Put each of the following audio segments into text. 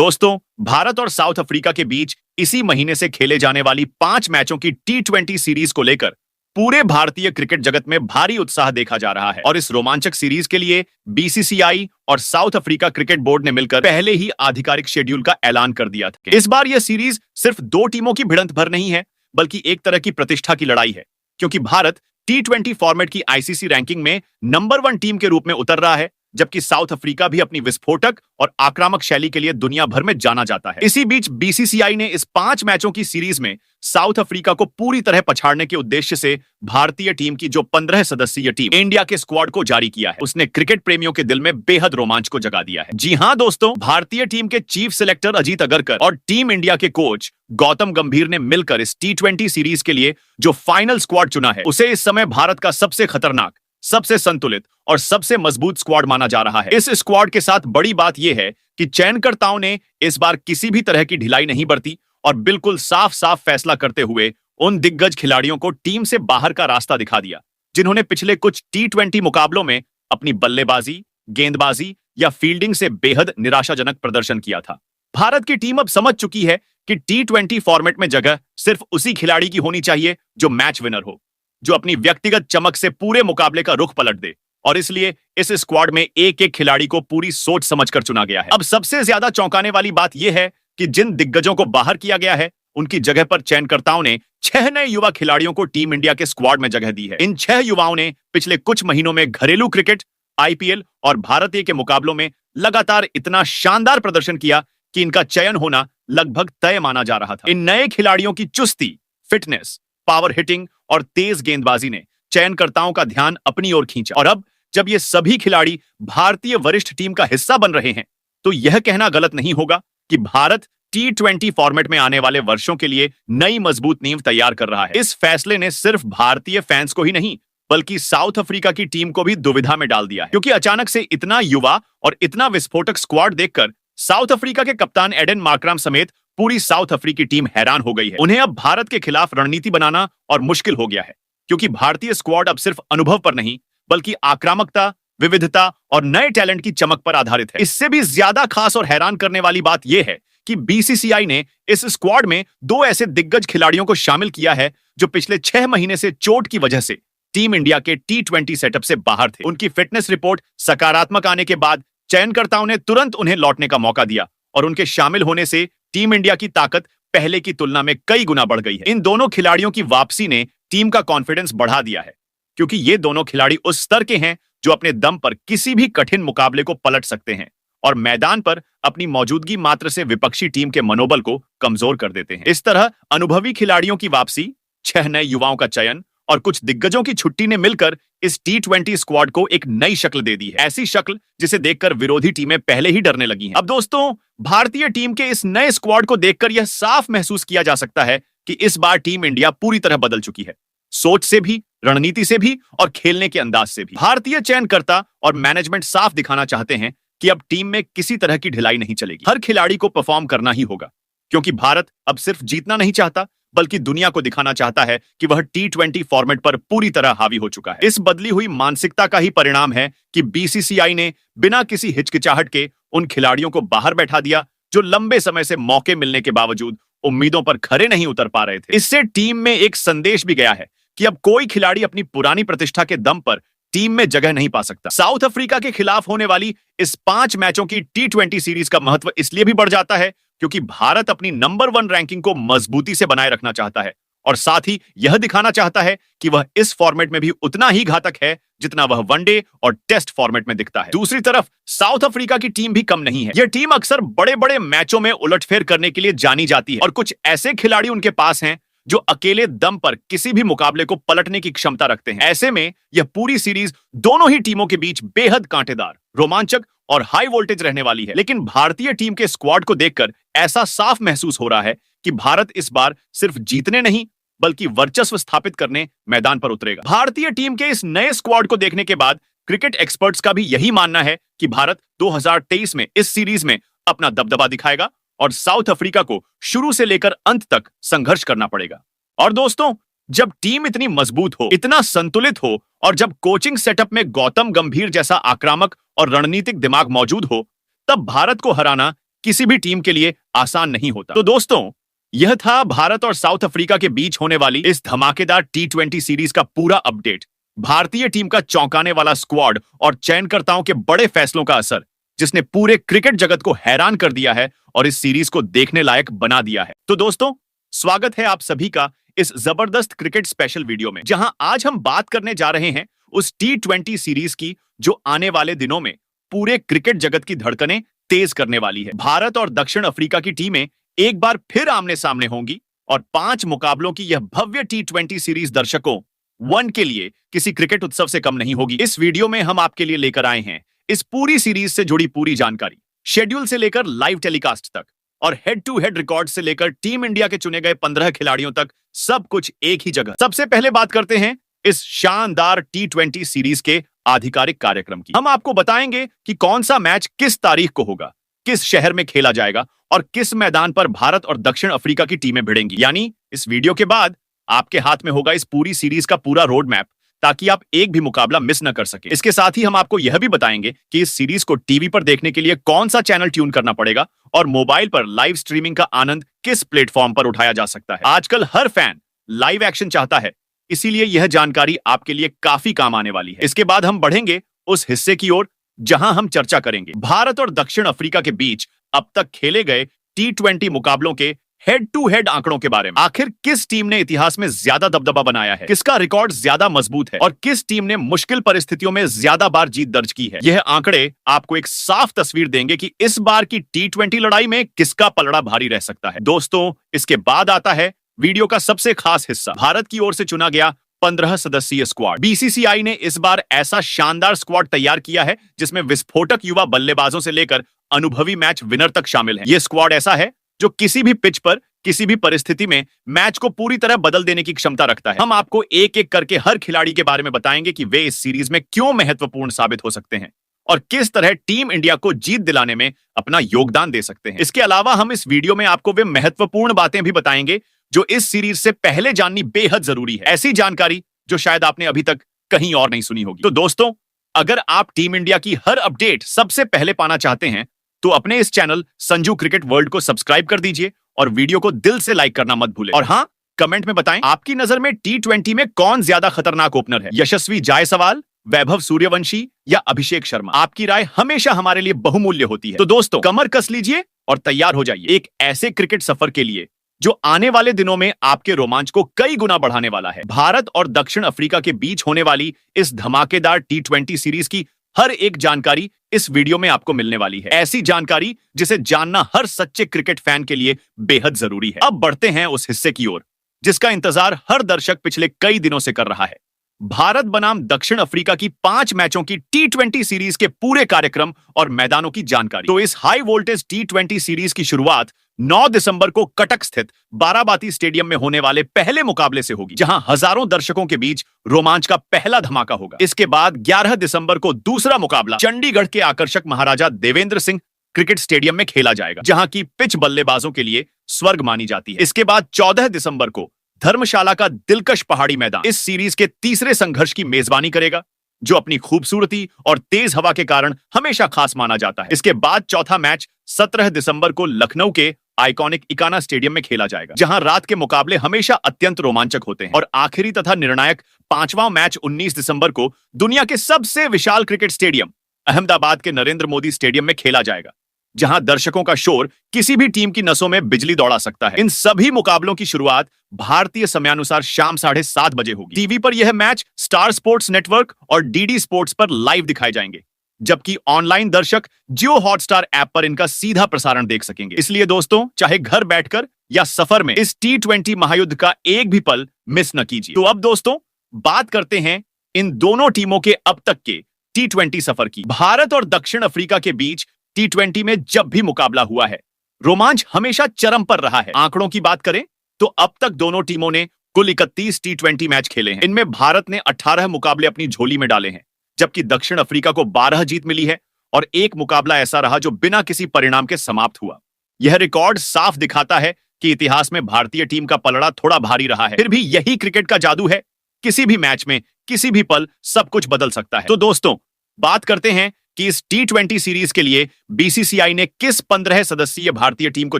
दोस्तों, भारत और south Africa के बीच इसी महीने से खेले जाने वाली 5 मैचों की T20 सीरीज को लेकर पूरे भारतीय क्रिकेट जगत में भारी उत्साह देखा जा रहा है और इस रोमांचक सीरीज के लिए बीसीसीआई और साउथ अफ्रीका क्रिकेट बोर्ड ने मिलकर पहले ही आधिकारिक शेड्यूल का ऐलान कर दिया था। इस बार यह सीरीज सिर्फ 2 टीमों की भिड़ंत भर नहीं है, बल्कि एक तरह की प्रतिष्ठा की लड़ाई है, क्योंकि भारत T20 फॉर्मेट की आईसीसी रैंकिंग में नंबर 1 टीम के रूप में उतर रहा है, जबकि साउथ अफ्रीका भी अपनी विस्फोटक और आक्रामक शैली के लिए दुनिया भर में जाना जाता है। इसी बीच बीसीसीआई ने इस 5 मैचों की सीरीज में साउथ अफ्रीका को पूरी तरह पछाड़ने के उद्देश्य से भारतीय टीम की जो 15 सदस्यीय टीम इंडिया के स्क्वाड को जारी किया है, उसने क्रिकेट प्रेमियों के दिल में बेहद रोमांच को जगा दिया है। जी हां दोस्तों, भारतीय टीम के चीफ सिलेक्टर अजीत अगरकर और टीम इंडिया के कोच गौतम गंभीर ने मिलकर इस T20 सीरीज के लिए जो फाइनल स्क्वाड चुना है, उसे इस समय भारत का सबसे खतरनाक, सबसे संतुलित और सबसे मजबूत स्क्वाड माना जा रहा है। इस स्क्वाड के साथ बड़ी बात यह है कि चयनकर्ताओं ने इस बार किसी भी तरह की ढिलाई नहीं बरती और बिल्कुल साफ साफ फैसला करते हुए उन दिग्गज खिलाड़ियों को टीम से बाहर का रास्ता दिखा दिया, जिन्होंने पिछले कुछ T20 मुकाबलों में अपनी बल्लेबाजी, गेंदबाजी या फील्डिंग से बेहद निराशाजनक प्रदर्शन किया था। भारत की टीम अब समझ चुकी है कि T20 फॉर्मेट में जगह सिर्फ उसी खिलाड़ी की होनी चाहिए जो मैच विनर हो, जो अपनी व्यक्तिगत चमक से पूरे मुकाबले का रुख पलट दे, और इसलिए इस स्क्वाड में एक एक खिलाड़ी को पूरी सोच समझकर चुना गया है। अब सबसे ज्यादा चौंकाने वाली बात यह है कि जिन दिग्गजों को बाहर किया गया है, उनकी जगह पर चयनकर्ताओं ने 6 नए युवा खिलाड़ियों को टीम इंडिया के स्क्वाड में जगह दी है। इन 6 युवाओं ने पिछले कुछ महीनों में घरेलू क्रिकेट, आईपीएल और भारतीय के मुकाबलों में लगातार इतना शानदार प्रदर्शन किया कि इनका चयन होना लगभग तय माना जा रहा था। इन नए खिलाड़ियों की चुस्ती, फिटनेस, पावर हिटिंग और तेज गेंदबाजी ने चयनकर्ताओं का ध्यान अपनी ओर खींचा, और अब जब ये सभी खिलाड़ी भारतीय वरिष्ठ टीम का हिस्सा बन रहे हैं, तो यह कहना गलत नहीं होगा कि भारत T20 फॉर्मेट में आने वाले वर्षों के लिए नई मजबूत नींव तैयार कर रहा है। इस फैसले ने सिर्फ भारतीय फैंस को ही नहीं, बल्कि साउथ अफ्रीका की टीम को भी दुविधा में डाल दिया है, क्योंकि अचानक से इतना युवा और इतना विस्फोटक स्क्वाड देखकर साउथ अफ्रीका के कप्तान एडेन मार्कराम समेत पूरी साउथ अफ्रीकी टीम हैरान हो गई है। उन्हें अब भारत के खिलाफ रणनीति बनाना और मुश्किल हो गया है, क्योंकि भारतीय स्क्वाड अब सिर्फ अनुभव पर नहीं, बल्कि आक्रामकता, विविधता और नए टैलेंट की चमक पर आधारित है। इससे भी ज्यादा खास और हैरान करने वाली बात यह है कि बीसीसीआई ने इस स्क्वाड में 2 ऐसे दिग्गज खिलाड़ियों को शामिल किया है जो पिछले 6 महीने से चोट की वजह से टीम इंडिया के T20 सेटअप से बाहर थे। उनकी फिटनेस रिपोर्ट सकारात्मक आने के बाद चयनकर्ताओं ने तुरंत उन्हें लौटने का मौका दिया, और उनके शामिल होने से टीम इंडिया की ताकत पहले की तुलना में कई गुना बढ़ गई है। इन दोनों खिलाड़ियों की वापसी ने टीम का कॉन्फिडेंस बढ़ा दिया है, क्योंकि ये दोनों खिलाड़ी उस स्तर के हैं जो अपने दम पर किसी भी कठिन मुकाबले को पलट सकते हैं और मैदान पर अपनी मौजूदगी मात्र से विपक्षी टीम के मनोबल को कमजोर कर देते हैं। इस तरह अनुभवी खिलाड़ियों की वापसी, 6 नए युवाओं का चयन और कुछ दिग्गजों की छुट्टी ने मिलकर इस T20 स्क्वाड को एक नई शक्ल दे दी है, ऐसी शक्ल जिसे देखकर विरोधी टीमें पहले ही डरने लगी हैं। अब दोस्तों, भारतीय टीम के इस नए स्क्वाड को देखकर यह साफ महसूस किया जा सकता है कि इस बार टीम इंडिया पूरी तरह बदल चुकी है, सोच से भी, रणनीति से भी और खेलने के अंदाज से भी। भारतीय चयनकर्ता और मैनेजमेंट साफ दिखाना चाहते हैं कि अब टीम में किसी तरह की ढिलाई नहीं चलेगी। हर खिलाड़ी को परफॉर्म करना ही होगा, क्योंकि भारत अब सिर्फ जीतना नहीं चाहता, बल्कि दुनिया को दिखाना चाहता है कि वह T20 फॉर्मेट पर पूरी तरह हावी हो चुका है। इस बदली हुई मानसिकता का ही परिणाम है कि बीसीसीआई ने बिना किसी हिचकिचाहट के उन खिलाड़ियों को बाहर बैठा दिया जो लंबे समय से मौके मिलने के बावजूद उम्मीदों पर खरे नहीं उतर पा रहे थे। इससे टीम में एक संदेश भी गया है कि अब कोई खिलाड़ी अपनी पुरानी प्रतिष्ठा के दम पर टीम में जगह नहीं पा सकता। साउथ अफ्रीका के खिलाफ होने वाली इस 5 मैचों की T20 सीरीज का महत्व इसलिए भी बढ़ जाता है क्योंकि भारत अपनी नंबर 1 रैंकिंग को मजबूती से बनाए रखना चाहता है, और साथ ही यह दिखाना चाहता है कि वह इस फॉर्मेट में भी उतना ही घातक है जितना वह वनडे और टेस्ट फॉर्मेट में दिखता है। दूसरी तरफ साउथ अफ्रीका की टीम भी कम नहीं है। यह टीम अक्सर बड़े बड़े मैचों में उलटफेर करने के लिए जानी जाती है, और कुछ ऐसे खिलाड़ी उनके पास हैं जो अकेले दम पर किसी भी मुकाबले को पलटने की क्षमता रखते हैं। ऐसे में यह पूरी सीरीज दोनों ही टीमों के बीच बेहद कांटेदार, रोमांचक और हाई वोल्टेज रहने वाली है। लेकिन भारतीय टीम के स्क्वाड को देखकर ऐसा साफ महसूस हो रहा है कि भारत इस बार सिर्फ जीतने नहीं, बल्कि वर्चस्व स्थापित करने मैदान पर उतरेगा। भारतीय टीम के इस नए स्क्वाड को देखने के बाद क्रिकेट एक्सपर्ट्स का भी यही मानना है कि भारत 2023 में इस सीरीज में अपना दबदबा दिखाएगा और साउथ अफ्रीका को शुरू से लेकर अंत तक संघर्ष करना पड़ेगा। और दोस्तों, जब टीम इतनी मजबूत हो, इतना संतुलित हो, और जब कोचिंग सेटअप में गौतम गंभीर जैसा आक्रामक और रणनीतिक दिमाग मौजूद हो, तब भारत को हराना किसी भी टीम के लिए आसान नहीं होता। तो दोस्तों, यह था भारत और साउथ अफ्रीका के बीच होने वाली इस धमाकेदार T20 सीरीज का पूरा अपडेट। भारतीय टीम का चौंकाने वाला स्क्वाड और चयनकर्ताओं के बड़े फैसलों का असर, जिसने पूरे क्रिकेट जगत को हैरान कर दिया है और इस सीरीज को देखने लायक बना दिया है। तो दोस्तों, स्वागत है आप सभी का इस जबरदस्त क्रिकेट स्पेशल वीडियो में, जहां आज हम बात करने जा रहे हैं उस T20 सीरीज की जो आने वाले दिनों में पूरे क्रिकेट जगत की धड़कनें तेज करने वाली है। भारत और दक्षिण अफ्रीका की टीमें एक बार फिर आमने सामने होंगी और 5 मुकाबलों की यह भव्य T20 सीरीज दर्शकों वन के लिए किसी क्रिकेट उत्सव से कम नहीं होगी। इस वीडियो में हम आपके लिए लेकर आए हैं इस पूरी सीरीज से जुड़ी पूरी जानकारी, शेड्यूल से लेकर लाइव टेलीकास्ट तक और हेड टू हेड रिकॉर्ड से लेकर टीम इंडिया के चुने गए 15 खिलाड़ियों तक, सब कुछ एक ही जगह। सबसे पहले बात करते हैं इस शानदार T20 सीरीज के आधिकारिक कार्यक्रम की। हम आपको बताएंगे कि कौन सा मैच किस तारीख को होगा, किस शहर में खेला जाएगा और किस मैदान पर भारत और दक्षिण अफ्रीका की टीमें भिड़ेंगी। यानी इस वीडियो के बाद आपके हाथ में होगा इस पूरी सीरीज का पूरा रोड मैप, ताकि आप एक भी मुकाबला मिस न कर सके। इसके साथ ही हम आपको यह भी बताएंगे कि इस सीरीज को टीवी पर देखने के लिए कौन सा चैनल ट्यून करना पड़ेगा और मोबाइल पर लाइव स्ट्रीमिंग का आनंद किस प्लेटफॉर्म पर उठाया जा सकता है। आजकल हर फैन लाइव एक्शन चाहता है, इसीलिए यह जानकारी आपके लिए काफी काम आने वाली है। इसके बाद हम बढ़ेंगे उस हिस्से की ओर जहां हम चर्चा करेंगे भारत और दक्षिण अफ्रीका के बीच अब तक खेले गए T20 मुकाबलों के हेड टू हेड आंकड़ों के बारे में। आखिर किस टीम ने इतिहास में ज्यादा दबदबा बनाया है, किसका रिकॉर्ड ज्यादा मजबूत है और किस टीम ने मुश्किल परिस्थितियों में ज्यादा बार जीत दर्ज की है। यह आंकड़े आपको एक साफ तस्वीर देंगे कि इस बार की T20 लड़ाई में किसका पलड़ा भारी रह सकता है। दोस्तों, इसके बाद आता है वीडियो का सबसे खास हिस्सा, भारत की ओर से चुना गया 15 सदस्यीय स्क्वाड। बीसीसीआई ने इस बार ऐसा शानदार स्क्वाड तैयार किया है जिसमें विस्फोटक युवा बल्लेबाजों से लेकर अनुभवी मैच विनर तक शामिल है। यह स्क्वाड ऐसा है जो किसी भी पिच पर किसी भी परिस्थिति में मैच को पूरी तरह बदल देने की क्षमता रखता है। हम आपको एक एक करके हर खिलाड़ी के बारे में बताएंगे कि वे इस सीरीज में क्यों महत्वपूर्ण साबित हो सकते हैं और किस तरह टीम इंडिया को जीत दिलाने में अपना योगदान दे सकते हैं। इसके अलावा हम इस वीडियो में आपको वे महत्वपूर्ण बातें भी बताएंगे जो इस सीरीज से पहले जाननी बेहद जरूरी है, ऐसी जानकारी जो शायद आपने अभी तक कहीं और नहीं सुनी होगी। तो दोस्तों, अगर आप टीम इंडिया की हर अपडेट सबसे पहले पाना चाहते हैं तो अपने इस चैनल संजू क्रिकेट वर्ल्ड को सब्सक्राइब कर दीजिए और वीडियो को दिल से लाइक करना मत भूलें। और हाँ, कमेंट में बताएं आपकी नजर में T20 में कौन ज्यादा खतरनाक ओपनर है, यशस्वी जायसवाल, वैभव सूर्यवंशी या अभिषेक शर्मा। आपकी राय हमेशा हमारे लिए बहुमूल्य होती है। तो दोस्तों, कमर कस लीजिए और तैयार हो जाइए एक ऐसे क्रिकेट सफर के लिए जो आने वाले दिनों में आपके रोमांच को कई गुना बढ़ाने वाला है। भारत और दक्षिण अफ्रीका के बीच होने वाली इस धमाकेदार T20 सीरीज की हर एक जानकारी इस वीडियो में आपको मिलने वाली है, ऐसी जानकारी जिसे जानना हर सच्चे क्रिकेट फैन के लिए बेहद जरूरी है। अब बढ़ते हैं उस हिस्से की ओर जिसका इंतजार हर दर्शक पिछले कई दिनों से कर रहा है, भारत बनाम दक्षिण अफ्रीका की 5 मैचों की T20 सीरीज के पूरे कार्यक्रम और मैदानों की जानकारी। तो इस हाई वोल्टेज T20 सीरीज की शुरुआत 9 दिसंबर को कटक स्थित बाराबाती स्टेडियम में होने वाले पहले मुकाबले से होगी, जहां हजारों दर्शकों के बीच रोमांच का पहला धमाका होगा। इसके बाद 11 दिसंबर को दूसरा मुकाबला चंडीगढ़ के आकर्षक महाराजा देवेंद्र सिंह क्रिकेट स्टेडियम में खेला जाएगा, जहां की पिच बल्लेबाजों के लिए स्वर्ग मानी जाती है। इसके बाद 14 दिसंबर को धर्मशाला का दिलकश पहाड़ी मैदान इस सीरीज के तीसरे संघर्ष की मेजबानी करेगा, जो अपनी खूबसूरती और तेज हवा के कारण हमेशा खास माना जाता है। इसके बाद चौथा मैच 17 दिसंबर को लखनऊ के आइकॉनिक इकाना स्टेडियम में खेला जाएगा, जहां रात के मुकाबले हमेशा अत्यंत रोमांचक होते हैं। और आखिरी तथा निर्णायक 5वां मैच 19 दिसंबर को दुनिया के सबसे विशाल क्रिकेट स्टेडियम अहमदाबाद के नरेंद्र मोदी स्टेडियम में खेला जाएगा, जहां दर्शकों का शोर किसी भी टीम की नसों में बिजली दौड़ा सकता है। इन सभी मुकाबलों की शुरुआत भारतीय समयानुसार शाम 7:30 बजे होगी। टीवी पर यह मैच स्टार स्पोर्ट्स नेटवर्क और डीडी स्पोर्ट्स पर लाइव दिखाए जाएंगे, जबकि ऑनलाइन दर्शक जियो हॉटस्टार ऐप पर इनका सीधा प्रसारण देख सकेंगे। इसलिए दोस्तों, चाहे घर बैठकर या सफर में, इस T20 महायुद्ध का एक भी पल मिस न कीजिए। तो अब दोस्तों, बात करते हैं इन दोनों टीमों के अब तक के T20 सफर की। भारत और दक्षिण अफ्रीका के बीच T20 में जब भी मुकाबला हुआ है, रोमांच हमेशा चरम पर रहा है। आंकड़ों की बात करें तो अब तक दोनों टीमों ने कुल 31 T20 मैच खेले हैं। इनमें भारत ने 18 मुकाबले अपनी झोली में डाले हैं, जबकि दक्षिण अफ्रीका को 12 जीत मिली है और एक मुकाबला ऐसा रहा जो बिना किसी परिणाम के समाप्त हुआ। यह रिकॉर्ड साफ दिखाता है कि इतिहास में भारतीय टीम का पलड़ा थोड़ा भारी रहा है। फिर भी यही क्रिकेट का जादू है, किसी भी मैच में किसी भी पल सब कुछ बदल सकता है। तो दोस्तों, बात करते हैं कि इस T20 सीरीज के लिए बीसीसीआई ने किस 15 सदस्यीय भारतीय टीम को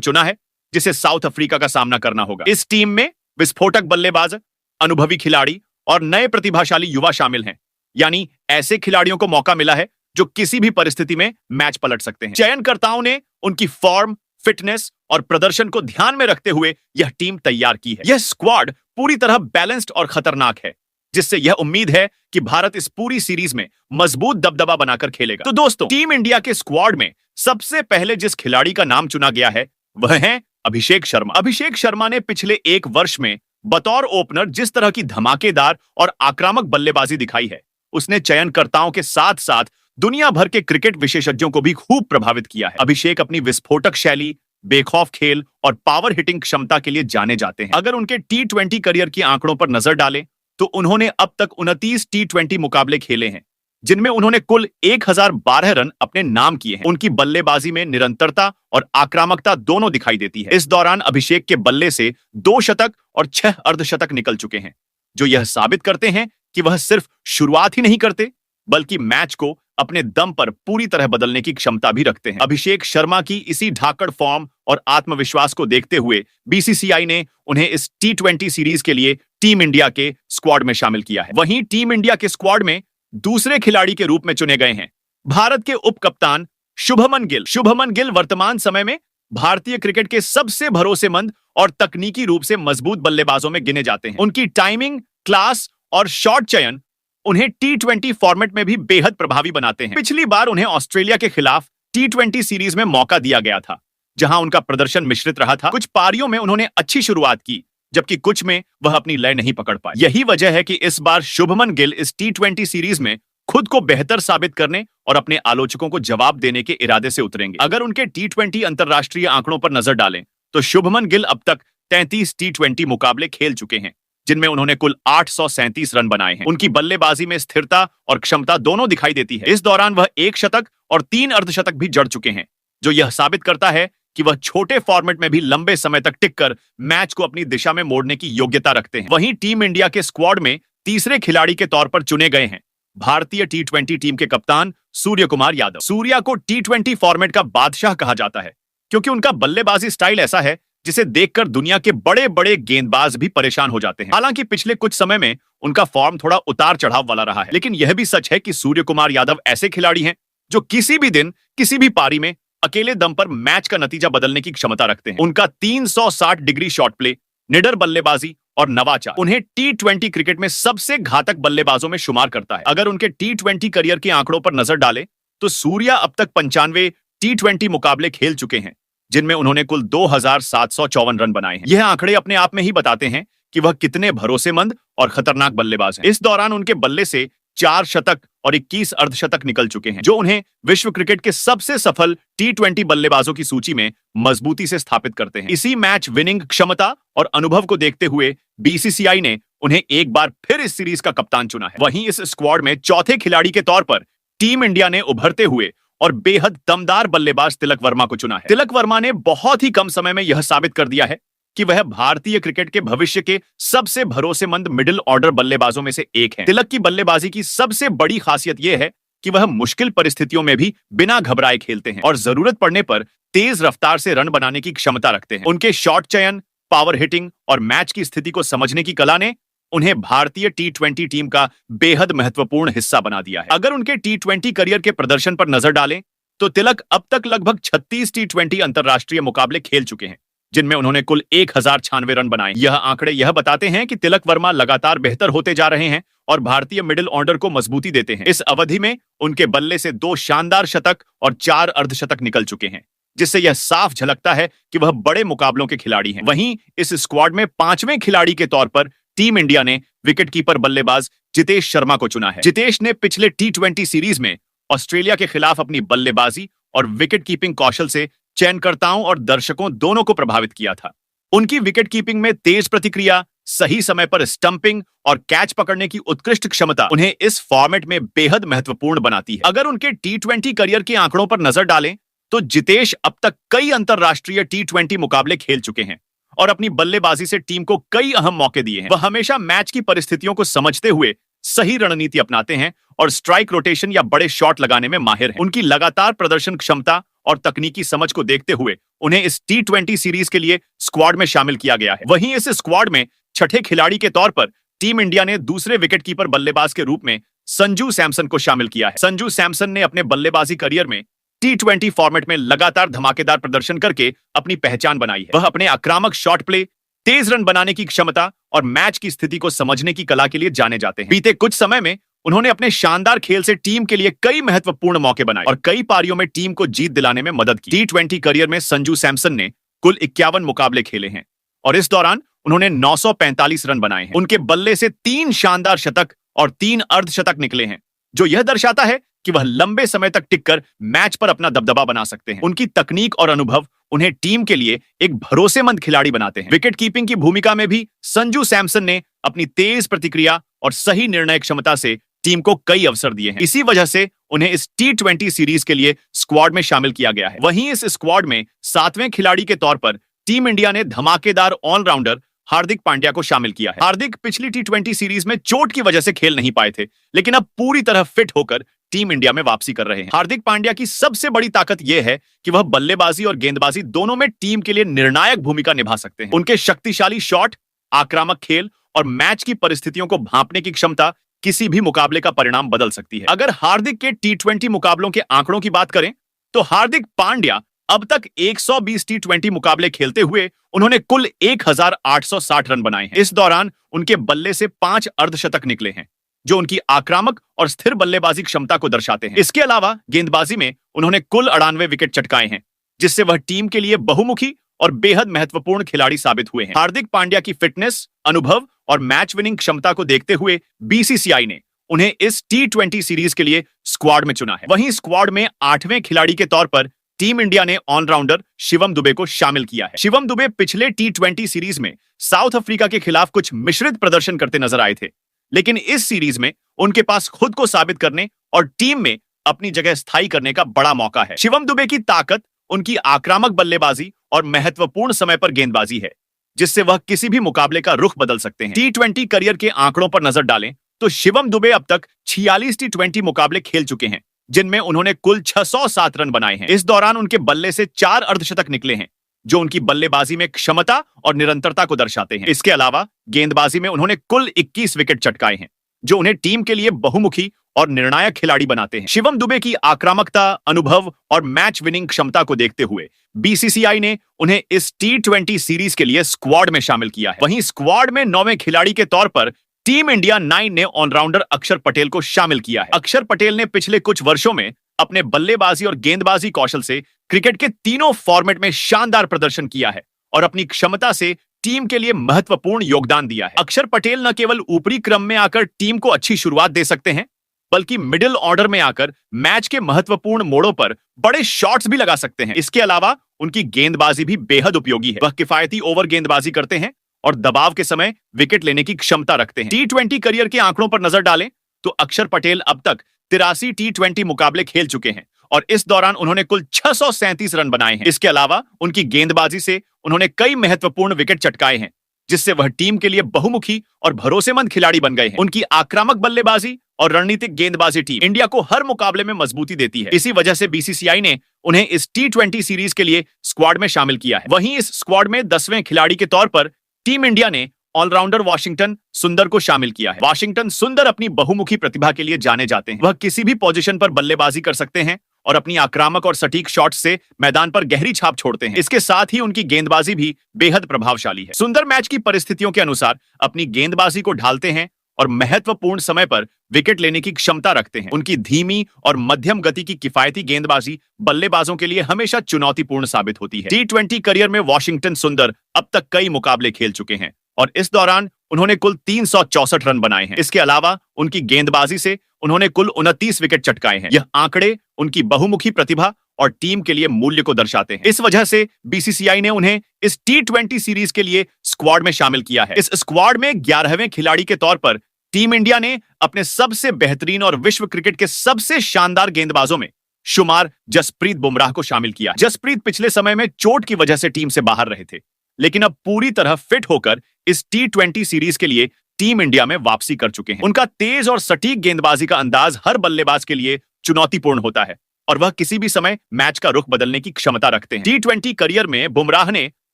चुना है जिसे साउथ अफ्रीका का सामना करना होगा। इस टीम में विस्फोटक बल्लेबाज, अनुभवी खिलाड़ी और नए प्रतिभाशाली युवा शामिल हैं। यानी ऐसे खिलाड़ियों को मौका मिला है जो किसी भी परिस्थिति में मैच पलट सकते हैं। चयनकर्ताओं ने उनकी फॉर्म, फिटनेस और प्रदर्शन को ध्यान में रखते हुए यह टीम तैयार की है। यह स्क्वाड पूरी तरह बैलेंस्ड और खतरनाक है, जिससे यह उम्मीद है कि भारत इस पूरी सीरीज में मजबूत दबदबा बनाकर खेलेगा। तो दोस्तों, टीम इंडिया के स्क्वाड में सबसे पहले जिस खिलाड़ी का नाम चुना गया है वह है अभिषेक शर्मा। अभिषेक शर्मा ने पिछले एक वर्ष में बतौर ओपनर जिस तरह की धमाकेदार और आक्रामक बल्लेबाजी दिखाई है, उसने चयनकर्ताओं के साथ साथ दुनिया भर के क्रिकेट विशेषज्ञों को भी खूब प्रभावित किया है। अभिषेक अपनी विस्फोटक शैली, बेखौफ खेल और पावर हिटिंग क्षमता के लिए जाने जाते हैं। अगर उनके T20 करियर के आंकड़ों पर नजर डालें तो उन्होंने अब तक 29 T20 मुकाबले खेले हैं, जिनमें उन्होंने कुल 1012 रन अपने नाम किए हैं। उनकी बल्लेबाजी में निरंतरता और आक्रामकता दोनों दिखाई देती है। इस दौरान अभिषेक के बल्ले से 2 शतक और 6 अर्धशतक निकल चुके हैं, जो यह साबित करते हैं कि वह सिर्फ शुरुआत ही नहीं करते बल्कि मैच को अपने दम पर पूरी तरह बदलने की क्षमता भी रखते हैं। अभिषेक शर्मा की इसी धाकड़ फॉर्म और आत्मविश्वास को देखते हुए बीसीसीआई ने उन्हें इस T20 सीरीज के लिए टीम इंडिया के स्क्वाड में शामिल किया है। वहीं टीम इंडिया के स्क्वाड में दूसरे खिलाड़ी के रूप में चुने गए हैं भारत के उप कप्तान शुभमन गिल। शुभमन गिल वर्तमान समय में भारतीय क्रिकेट के सबसे भरोसेमंद और तकनीकी रूप से मजबूत बल्लेबाजों में गिने जाते हैं। उनकी टाइमिंग, क्लास और शॉट चयन उन्हें T20 फॉर्मेट में भी बेहद प्रभावी बनाते हैं। पिछली बार उन्हें ऑस्ट्रेलिया के खिलाफ T20 सीरीज में मौका दिया गया था, जहां उनका प्रदर्शन मिश्रित रहा था। कुछ पारियों में उन्होंने अच्छी शुरुआत की, जबकि कुछ में वह अपनी लय नहीं पकड़ पाए। यही वजह है कि इस बार शुभमन गिल इस T20 सीरीज में खुद को बेहतर साबित करने और अपने आलोचकों को जवाब देने के इरादे से उतरेंगे। अगर उनके T20 अंतरराष्ट्रीय आंकड़ों पर नजर डालें तो शुभमन गिल अब तक 33 T20 मुकाबले खेल चुके हैं, जिनमें उन्होंने कुल 837 रन बनाए हैं। उनकी बल्लेबाजी में स्थिरता और क्षमता दोनों दिखाई देती है। इस दौरान वह 1 शतक और 3 अर्धशतक भी जड़ चुके हैं, जो यह साबित करता है कि वह छोटे फॉर्मेट में भी लंबे समय तक टिककर मैच को अपनी दिशा में मोड़ने की योग्यता रखते हैं। वहीं टीम इंडिया के स्क्वाड में तीसरे खिलाड़ी के तौर पर चुने गए हैं भारतीय T20 टीम के कप्तान सूर्य कुमार यादव। सूर्या को T20 फॉर्मेट का बादशाह कहा जाता है, क्योंकि उनका बल्लेबाजी स्टाइल ऐसा है जिसे देखकर दुनिया के बड़े बड़े गेंदबाज भी परेशान हो जाते हैं। हालांकि पिछले कुछ समय में उनका फॉर्म थोड़ा उतार चढ़ाव वाला रहा है, लेकिन यह भी सच है कि सूर्य कुमार यादव ऐसे खिलाड़ी हैं जो किसी भी दिन, किसी भी पारी में अकेले दम पर मैच का नतीजा बदलने की क्षमता रखते हैं। उनका 360 डिग्री शॉट प्ले, निडर बल्लेबाजी और नवाचार उन्हें T20 क्रिकेट में सबसे घातक बल्लेबाजों में शुमार करता है। अगर उनके T20 करियर के आंकड़ों पर नजर डालें तो सूर्या अब तक 95 T20 मुकाबले खेल चुके हैं, जिनमें उन्होंने कुल 2754 रन बनाए हैं। यह आंकड़े अपने आप में ही बताते हैं कि वह कितने भरोसेमंद और खतरनाक बल्लेबाज हैं। इस दौरान उनके बल्ले से 4 शतक और 21 अर्धशतक निकल चुके हैं, जो उन्हें विश्व क्रिकेट के सबसे सफल T20 बल्लेबाजों की सूची में मजबूती से स्थापित करते हैं। इसी मैच विनिंग क्षमता और अनुभव को देखते हुए बीसीसीआई ने उन्हें एक बार फिर इस सीरीज का कप्तान चुना है। वहीं इस स्क्वाड में चौथे खिलाड़ी के तौर पर टीम इंडिया ने उभरते हुए और बेहद दमदार बल्लेबाज तिलक वर्मा को चुना है। तिलक वर्मा ने बहुत ही कम समय में यह साबित कर दिया है कि वह भारतीय क्रिकेट के भविष्य के सबसे भरोसेमंद मिडिल ऑर्डर बल्लेबाजों में से एक हैं। तिलक की बल्लेबाजी की सबसे बड़ी खासियत यह है कि वह मुश्किल परिस्थितियों में भी बिना घबराए खेलते हैं और जरूरत पड़ने पर तेज रफ्तार से रन बनाने की क्षमता रखते हैं। उनके शॉट चयन, पावर हिटिंग और मैच की स्थिति को समझने की कला ने उन्हें भारतीय T20 टीम का बेहद महत्वपूर्ण हिस्सा बना दिया है। अगर उनके T20 करियर के प्रदर्शन पर नजर डालें तो तिलक अब तक लगभग 36 T20 अंतरराष्ट्रीय मुकाबले खेल चुके हैं, जिनमें उन्होंने कुल 1096 रन बनाए। यह आंकड़े यह बताते हैं कि तिलक वर्मा लगातार बेहतर होते जा रहे हैं और भारतीय मिडिल ऑर्डर को मजबूती देते हैं। इस अवधि में उनके बल्ले से 2 शानदार शतक और 4 अर्धशतक निकल चुके हैं, जिससे यह साफ झलकता है कि वह बड़े मुकाबलों के खिलाड़ी हैं। वहीं इस स्क्वाड में 5वें खिलाड़ी के तौर पर टीम इंडिया ने विकेटकीपर बल्लेबाज जितेश शर्मा को चुना है। जितेश ने पिछले T20 सीरीज में ऑस्ट्रेलिया के खिलाफ अपनी बल्लेबाजी और विकेट कीपिंग कौशल से चयनकर्ताओं और दर्शकों दोनों को प्रभावित किया था। उनकी विकेट कीपिंग में तेज प्रतिक्रिया, सही समय पर स्टंपिंग और कैच पकड़ने की उत्कृष्ट क्षमता उन्हें इस फॉर्मेट में बेहद महत्वपूर्ण बनाती है। अगर उनके T20 करियर के आंकड़ों पर नजर डालें तो जितेश अब तक कई अंतरराष्ट्रीय T20 मुकाबले खेल चुके हैं और अपनी बल्लेबाजी से टीम को कई अहम मौके दिए हैं। वह हमेशा मैच की परिस्थितियों को समझते हुए सही रणनीति अपनाते हैं और स्ट्राइक रोटेशन या बड़े शॉट लगाने में माहिर हैं। उनकी लगातार प्रदर्शन क्षमता और तकनीकी समझ को देखते हुए उन्हें इस T20 सीरीज के लिए स्क्वाड में शामिल किया गया है। वहीं इस स्क्वाड में छठे खिलाड़ी के तौर पर टीम इंडिया ने दूसरे विकेटकीपर बल्लेबाज के रूप में संजू सैमसन को शामिल किया है। संजू सैमसन ने अपने बल्लेबाजी करियर में T20 फॉर्मेट में लगातार धमाकेदार प्रदर्शन करके अपनी पहचान बनाई है। वह अपने आक्रामक शॉट प्ले, तेज रन बनाने की क्षमता और मैच की स्थिति को समझने की कला के लिए जाने जाते हैं। बीते कुछ समय में उन्होंने अपने शानदार खेल से टीम के लिए कई महत्वपूर्ण मौके बनाए और कई पारियों में टीम को जीत दिलाने में मदद की। T20 करियर में संजू सैमसन ने कुल 51 मुकाबले खेले हैं और इस दौरान उन्होंने 945 रन बनाए हैं। उनके बल्ले से 3 शानदार शतक और 3 अर्धशतक निकले हैं, जो यह दर्शाता है कि वह लंबे समय तक टिककर मैच पर अपना दबदबा बना सकते हैं। उनकी तकनीक और अनुभव उन्हें टीम के लिए एक भरोसेमंद खिलाड़ी बनाते हैं। विकेट कीपिंग की भूमिका में भी संजू सैमसन ने अपनी तेज प्रतिक्रिया और सही निर्णय क्षमता से टीम को कई अवसर दिए हैं। इसी वजह से उन्हें इस T20 सीरीज के लिए स्क्वाड में शामिल किया गया है। वहीं इस स्क्वाड में 7वें खिलाड़ी के तौर पर टीम इंडिया ने धमाकेदार ऑलराउंडर हार्दिक पांड्या को शामिल किया है। हार्दिक पिछली T20 सीरीज में चोट की वजह से खेल नहीं पाए थे, लेकिन अब पूरी तरह फिट होकर टीम इंडिया में वापसी कर रहे हैं। हार्दिक पांड्या की सबसे बड़ी ताकत यह है कि वह बल्लेबाजी और गेंदबाजी दोनों में टीम के लिए निर्णायक भूमिका निभा सकते हैं। उनके शक्तिशाली शॉट, आक्रामक खेल और मैच की परिस्थितियों को भांपने की क्षमता किसी भी मुकाबले का परिणाम बदल सकती है। अगर हार्दिक के T20 मुकाबलों के आंकड़ों की बात करें तो हार्दिक पांड्या अब तक 120 T20 मुकाबले खेलते हुए उन्होंने कुल 1860 रन बनाए हैं। इस दौरान उनके बल्ले से 5 अर्धशतक निकले हैं, जो उनकी आक्रामक और स्थिर बल्लेबाजी क्षमता को दर्शाते हैं। इसके अलावा गेंदबाजी में उन्होंने कुल 98 विकेट चटकाए हैं, जिससे वह टीम के लिए बहुमुखी और बेहद महत्वपूर्ण खिलाड़ी साबित हुए हैं। हार्दिक पांड्या की फिटनेस, अनुभव और मैच विनिंग क्षमता को देखते हुए BCCI ने उन्हें इस T20 सीरीज के लिए स्क्वाड में चुना है। वहीं स्क्वाड में 8वें खिलाड़ी के तौर पर टीम इंडिया ने ऑलराउंडर शिवम दुबे को शामिल किया है। शिवम दुबे पिछले T20 सीरीज में साउथ अफ्रीका के खिलाफ कुछ मिश्रित प्रदर्शन करते नजर आए थे, लेकिन इस सीरीज में उनके पास खुद को साबित करने और टीम में अपनी जगह स्थायी करने का बड़ा मौका है। शिवम दुबे की ताकत उनकी आक्रामक बल्लेबाजी और महत्वपूर्ण समय पर गेंदबाजी है, जिससे वह किसी भी मुकाबले का रुख बदल सकते हैं। T20 करियर के आंकड़ों पर नजर डालें तो शिवम दुबे अब तक 46 T20 मुकाबले खेल चुके हैं, जिनमें उन्होंने कुल 607 रन बनाए हैं। इस दौरान उनके बल्ले से 4 अर्धशतक निकले हैं, जो उनकी बल्लेबाजी में क्षमता और निरंतरता को दर्शाते हैं। इसके अलावा गेंदबाजी में उन्होंने कुल 21 विकेट चटकाए हैं, जो उन्हें टीम के लिए बहुमुखी और निर्णायक खिलाड़ी बनाते हैं। शिवम दुबे की आक्रामकता, अनुभव और मैच विनिंग क्षमता को देखते हुए BCCI ने उन्हें इस T20 सीरीज के लिए स्क्वाड में शामिल किया है। वहीं स्क्वाड में 9वें खिलाड़ी के तौर पर टीम इंडिया 9 ने ऑलराउंडर अक्षर पटेल को शामिल किया है। अक्षर पटेल ने पिछले कुछ वर्षों में अपने बल्लेबाजी और गेंदबाजी कौशल से क्रिकेट के तीनों फॉर्मेट में शानदार प्रदर्शन किया है और अपनी क्षमता से टीम के लिए महत्वपूर्ण योगदान दिया है। अक्षर पटेल न केवल ऊपरी क्रम में आकर टीम को अच्छी शुरुआत दे सकते हैं, बल्कि मिडिल ऑर्डर में आकर मैच के महत्वपूर्ण मोड़ों पर बड़े शॉट्स भी लगा सकते हैं। इसके अलावा उनकी गेंदबाजी भी बेहद उपयोगी है। वह किफायती ओवर गेंदबाजी करते हैं और दबाव के समय विकेट लेने की क्षमता रखते हैं। T20 करियर के आंकड़ों पर नजर डालें तो अक्षर पटेल अब तक 83 T20 मुकाबले खेल चुके हैं और इस दौरान उन्होंने कुल 637 रन बनाए हैं। इसके अलावा उनकी गेंदबाजी से उन्होंने कई महत्वपूर्ण विकेट चटकाए हैं, जिससे वह टीम के लिए बहुमुखी और भरोसेमंद खिलाड़ी बन गए हैं। उनकी आक्रामक बल्लेबाजी और रणनीतिक गेंदबाजी टीम इंडिया को हर मुकाबले में मजबूती देती है। इसी वजह से BCCI ने उन्हें इस T20 सीरीज के लिए स्क्वाड में शामिल किया है। वहीं इस स्क्वाड में 10वें खिलाड़ी के तौर पर टीम इंडिया ने ऑलराउंडर वाशिंगटन सुंदर को शामिल किया है। वाशिंगटन सुंदर अपनी बहुमुखी प्रतिभा के लिए जाने जाते हैं। वह किसी भी पोजीशन पर बल्लेबाजी कर सकते हैं और अपनी आक्रामक और सटीक शॉट से मैदान पर गहरी छाप छोड़ते हैं। इसके साथ ही उनकी गेंदबाजी भी बेहद प्रभावशाली है। सुंदर मैच की परिस्थितियों के अनुसार अपनी गेंदबाजी को ढालते हैं और महत्वपूर्ण समय पर विकेट लेने की क्षमता रखते हैं। उनकी धीमी और मध्यम गति की किफायती गेंदबाजी बल्लेबाजों के लिए हमेशा चुनौतीपूर्ण साबित होती है। T20 करियर में वाशिंगटन सुंदर अब तक कई मुकाबले खेल चुके हैं और इस दौरान उन्होंने कुल 364 रन बनाए हैं। इसके अलावा उनकी गेंदबाजी से उन्होंने कुल 29 विकेट चटकाए हैं। यह आंकड़े उनकी बहुमुखी प्रतिभा और टीम के लिए मूल्य को दर्शाते हैं। इस वजह से BCCI ने उन्हें इस T20 सीरीज के लिए स्क्वाड में शामिल किया है। इस स्क्वाड में 11वें खिलाड़ी के तौर पर टीम इंडिया ने अपने सबसे बेहतरीन और विश्व क्रिकेट के सबसे शानदार गेंदबाजों में शुमार जसप्रीत बुमराह को शामिल किया। जसप्रीत पिछले समय में चोट की वजह से टीम से बाहर रहे थे, लेकिन अब पूरी तरह फिट होकर इस T20 सीरीज के लिए टीम इंडिया में वापसी कर चुके हैं। उनका तेज और सटीक गेंदबाजी का अंदाज हर बल्लेबाज के लिए चुनौतीपूर्ण होता है और वह किसी भी समय मैच का रुख बदलने की क्षमता रखते हैं। टी20 करियर में बुमराह ने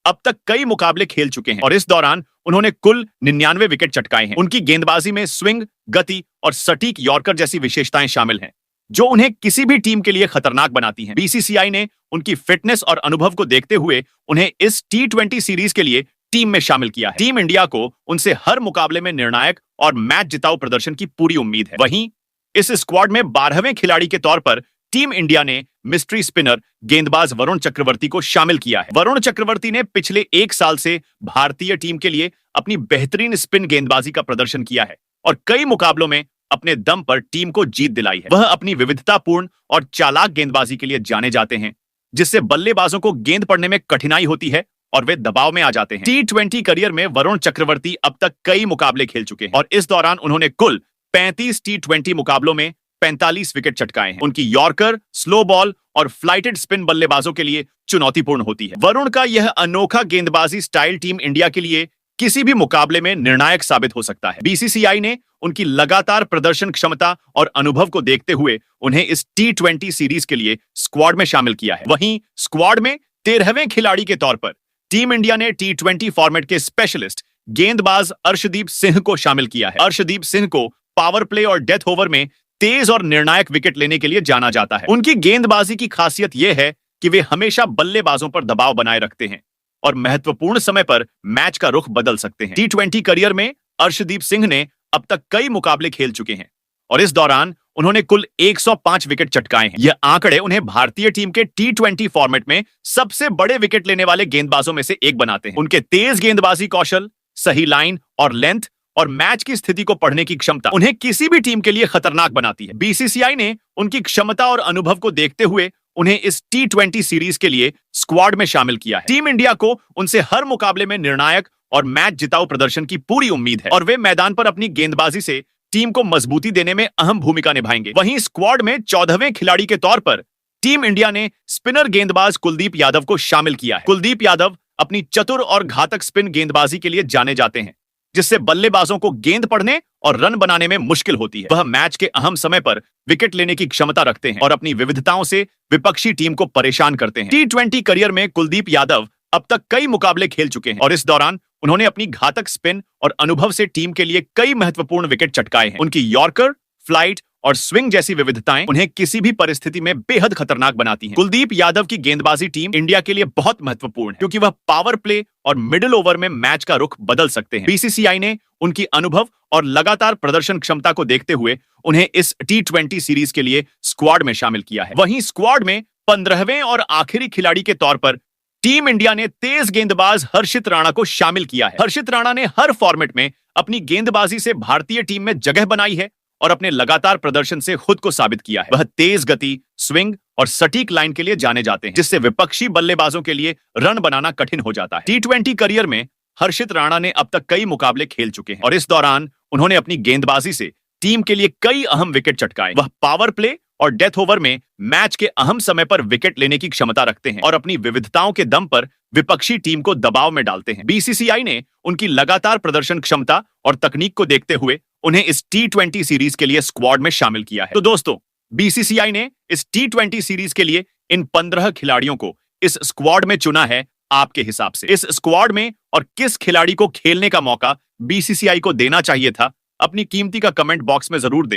अब तक कई मुकाबले खेल चुके हैं और इस दौरान उन्होंने कुल 99 विकेट चटकाए हैं। उनकी गेंदबाजी में स्विंग, गति और सटीक यॉर्कर जैसी विशेषताएं शामिल हैं, जो उन्हें किसी भी टीम के लिए खतरनाक बनाती हैं। बीसीसीआई ने उनकी फिटनेस और अनुभव को देखते हुए उन्हें इस टी20 सीरीज के लिए टीम में शामिल किया है। टीम इंडिया को उनसे हर मुकाबले में निर्णायक और मैच जिताऊ प्रदर्शन की पूरी उम्मीद है। वहीं इस स्क्वाड में 12वें खिलाड़ी के तौर पर टीम इंडिया ने मिस्ट्री स्पिनर गेंदबाज वरुण चक्रवर्ती को शामिल किया है। वरुण चक्रवर्ती ने पिछले 1 साल से भारतीय टीम के लिए अपनी बेहतरीन स्पिन गेंदबाजी का प्रदर्शन किया है और कई मुकाबलों में अपने दम पर टीम को जीत दिलाई है। वह अपनी विविधतापूर्ण और चालाक गेंदबाजी के लिए जाने जाते हैं, जिससे बल्लेबाजों को गेंद पड़ने में कठिनाई होती है और वे दबाव में आ जाते हैं। टी20 करियर में वरुण चक्रवर्ती अब तक कई मुकाबले खेल चुके हैं और इस दौरान उन्होंने कुल 35 टी20 मुकाबलों में 45 विकेट चटकाए हैं। उनकी यॉर्कर, स्लो बॉल और फ्लाइटेड स्पिन बल्लेबाजों के लिए चुनौतीपूर्ण होती है। वरुण का यह अनोखा गेंदबाजी स्टाइल टीम इंडिया के लिए किसी भी मुकाबले में निर्णायक साबित हो सकता है। बीसीसीआई ने उनकी लगातार प्रदर्शन क्षमता और अनुभव को देखते हुए उन्हें इस टी20 सीरीज के लिए स्क्वाड में शामिल किया है। वहीं स्क्वाड में 13वें खिलाड़ी के तौर पर टीम इंडिया ने टी20 फॉर्मेट के स्पेशलिस्ट गेंदबाज अर्शदीप सिंह को शामिल किया है। अर्शदीप सिंह को पावर प्ले और डेथ ओवर में तेज और निर्णायक विकेट लेने के लिए जाना जाता है। उनकी गेंदबाजी की खासियत यह है कि वे हमेशा बल्लेबाजों पर दबाव बनाए रखते हैं और महत्वपूर्ण समय पर मैच का रुख बदल सकते हैं। टी20 करियर में अर्शदीप सिंह ने अब तक कई मुकाबले खेल चुके हैं और इस दौरान उन्होंने कुल 105 विकेट चटकाए हैं। यह आंकड़े उन्हें भारतीय टीम के टी20 फॉर्मेट में सबसे बड़े विकेट लेने वाले गेंदबाजों में से एक बनाते हैं। उनके तेज गेंदबाजी कौशल, सही लाइन और लेंथ और मैच की स्थिति को पढ़ने की क्षमता उन्हें किसी भी टीम के लिए खतरनाक बनाती है। बीसीसीआई ने उनकी क्षमता और अनुभव को देखते हुए उन्हें इस टी20 सीरीज के लिए स्क्वाड में शामिल किया है। टीम इंडिया को उनसे हर मुकाबले में निर्णायक और मैच जिताऊ प्रदर्शन की पूरी उम्मीद है और वे मैदान पर अपनी गेंदबाजी से टीम को मजबूती देने में अहम भूमिका निभाएंगे। वहीं स्क्वाड में 14वें खिलाड़ी के तौर पर टीम इंडिया ने स्पिनर गेंदबाज कुलदीप यादव को शामिल किया है। कुलदीप यादव अपनी चतुर और घातक स्पिन गेंदबाजी के लिए जाने जाते हैं, जिससे बल्लेबाजों को गेंद पड़ने और रन बनाने में मुश्किल होती है। वह मैच के अहम समय पर विकेट लेने की क्षमता रखते हैं और अपनी विविधताओं से विपक्षी टीम को परेशान करते हैं। टी20 करियर में कुलदीप यादव अब तक कई मुकाबले खेल चुके हैं और इस दौरान उन्होंने अपनी घातक स्पिन और अनुभव से टीम के लिए कई महत्वपूर्ण विकेट चटकाए हैं। उनकी यॉर्कर, फ्लाइट और स्विंग जैसी विविधताएं उन्हें किसी भी परिस्थिति में बेहद खतरनाक बनाती हैं। कुलदीप यादव की गेंदबाजी टीम इंडिया के लिए बहुत महत्वपूर्ण है, क्योंकि वह पावर प्ले और मिडिल ओवर में मैच का रुख बदल सकते हैं। बीसीसीआई ने उनकी अनुभव और लगातार प्रदर्शन क्षमता को देखते हुए उन्हें इस टी20 सीरीज के लिए स्क्वाड में शामिल किया है। वहीं स्क्वाड में 15वें और आखिरी खिलाड़ी के तौर पर टीम इंडिया ने तेज गेंदबाज हर्षित राणा को शामिल किया है। हर्षित राणा ने हर फॉर्मेट में अपनी गेंदबाजी से भारतीय टीम में जगह बनाई है और अपने लगातार प्रदर्शन से खुद को साबित किया है। वह तेज गति, स्विंग और सटीक लाइन के लिए जाने जाते हैं, जिससे विपक्षी बल्लेबाजों के लिए रन बनाना कठिन हो जाता है। टी20 करियर में हर्षित राणा ने अब तक कई मुकाबले खेल चुके हैं और इस दौरान उन्होंने अपनी गेंदबाजी से टीम के लिए कई अहम विकेट चटकाए। वह पावर प्ले और डेथ ओवर में मैच के अहम समय पर विकेट लेने की क्षमता रखते हैं और अपनी विविधताओं के दम पर विपक्षी टीम को दबाव में डालते हैं। बीसीसीआई ने उनकी लगातार प्रदर्शन क्षमता और तकनीक को देखते हुए उन्हें इस टी20 सीरीज के लिए स्क्वाड में शामिल किया है। तो दोस्तों, बीसीसीआई ने इस टी20 सीरीज के लिए इन 15 खिलाड़ियों को इस स्क्वाड में चुना है। आपके हिसाब से इस स्क्वाड में और किस खिलाड़ी को खेलने का मौका बीसीसीआई को देना चाहिए था, अपनी कीमती का कमेंट बॉक्स में जरूर दें।